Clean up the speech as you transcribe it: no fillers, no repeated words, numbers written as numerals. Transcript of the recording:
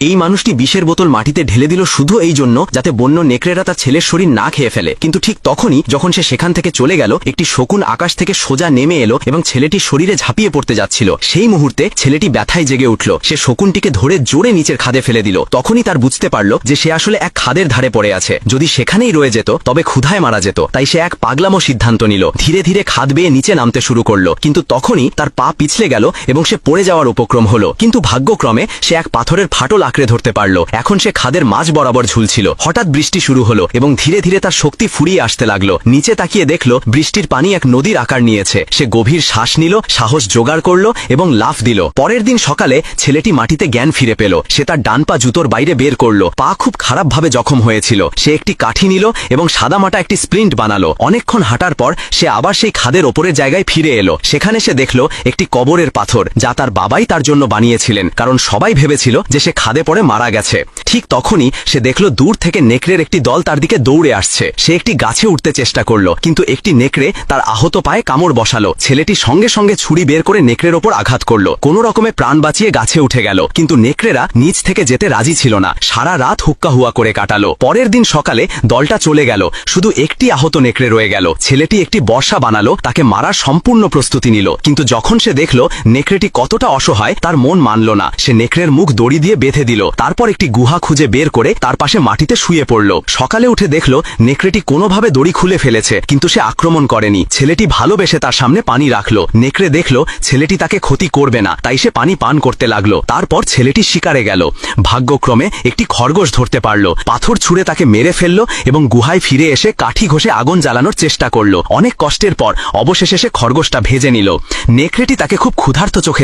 এই মানুষটি বিষের বোতল মাটিতে ঢেলে দিল শুধু এই জন্য যাতে বন্য নেকড়েরা তার ছেলের শরীর না খেয়ে ফেলে। কিন্তু ঠিক তখনই যখন সে সেখান থেকে চলে গেল, একটি শকুন আকাশ থেকে সোজা নেমে এলো এবং ছেলেটির শরীরে ঝাঁপিয়ে পড়তে যাচ্ছিল। সেই মুহূর্তে ছেলেটি ব্যথায় জেগে উঠল। সে শকুনটিকে ধরে জোরে নিচের খাদে ফেলে দিল। তখনই তার বুঝতে পারল যে সে আসলে এক খাদের ধারে পড়ে আছে। যদি সেখানেই রয়ে যেত তবে ক্ষুধায় মারা যেত। তাই সে এক পাগলামো সিদ্ধান্ত নিল। ধীরে ধীরে খাদ বেয়ে নিচে নামতে শুরু করলো। কিন্তু তখনই তার পা পিছলে গেল এবং সে পড়ে যাওয়ার উপক্রম হলো। কিন্তু ভাগ্যক্রমে সে এক পাথরের ফাটল আঁকড়ে ধরতে পারল। এখন সে খাদের মাঝ বরাবর ঝুলছিল। হঠাৎ বৃষ্টি শুরু হলো এবং ধীরে ধীরে তার শক্তি ফুরিয়ে আসতে লাগলো। নিচে তাকিয়ে দেখল বৃষ্টির পানি এক নদীর আকার নিয়েছে। সে গভীর শ্বাস নিল, সাহস জোগাড় করলো এবং লাফ দিল। পরের দিন সকালে ছেলেটি মাটিতে জ্ঞান ফিরে পেল। সে তার ডান পা জুতোর বাইরে বের করলো। পা খুব খারাপভাবে জখম হয়েছিল। সে একটি কাঠি নিল এবং সাদামাটা একটি স্প্লিন্ট বানালো। অনেকক্ষণ হাঁটার পর সে আবার সেই খাদের ওপরের জায়গায় ফিরে এলো। সেখানে সে দেখল একটি কবরের পাথর, যা তার বাবাই তার জন্য বানিয়েছিলেন, কারণ সবাই ভেবেছিল যে সে খাদে পড়ে মারা গেছে। ঠিক তখনই সে দেখল দূর থেকে নেকড়ের একটি দল তার দিকে দৌড়ে আসছে। সে একটি গাছে উঠতে চেষ্টা করলো, কিন্তু একটি নেকড়ে তার আহত পায়ে কামড় বসালো। ছেলেটি সঙ্গে সঙ্গে ছুরি বের করে নেকড়ের ওপর আঘাত করলো। কোনো রকমে প্রাণ বাঁচিয়ে গাছে উঠে গেল। কিন্তু নেকড়েরা নিচ থেকে যেতে রাজি ছিল না। সারা রাত হুক্কা হুয়া করে কাটালো। পরের দিন সকালে দলটা চলে গেল। শুধু একটি আহত নেকড়ে রয়ে গেল। ছেলেটি একটি বর্শা বানালো, তাকে মারার সম্পূর্ণ প্রস্তুতি নিল। কিন্তু যখন সে দেখল নেকড়েটি কতটা অসহায়, তার মন মানল না। সে নেকড়ের মুখ দড়ি দিয়ে বেঁধে দিল। তারপর একটি গুহা খুঁজে বের করে তার পাশে মাটিতে শুয়ে পড়ল। সকালে উঠে দেখল নেকড়েটি কোনোভাবে দড়ি খুলে ফেলেছে, কিন্তু সে আক্রমণ করেনি। ছেলেটি ভালোবেসে তার সামনে পানি রাখলো। নেকড়ে দেখল ছেলেটি তাকে ক্ষতি করবে না, তাই সে পানি পান করতে লাগলো। তারপর ছেলেটি শিকারে গেল। ভাগ্যক্রমে একটি খরগোশ ধরতে পারল। পাথর ছুঁড়ে তাকে মেরে ফেলল এবং গুহায় ফিরে এসে কাঠি ঘষে আগুন জ্বালানোর চেষ্টা করল। অনেক কষ্টের পর অবশেষে সে খরগোশটা ভেজে নিল। নেকড়েটি তাকে খুব ক্ষুধার্ত চোখে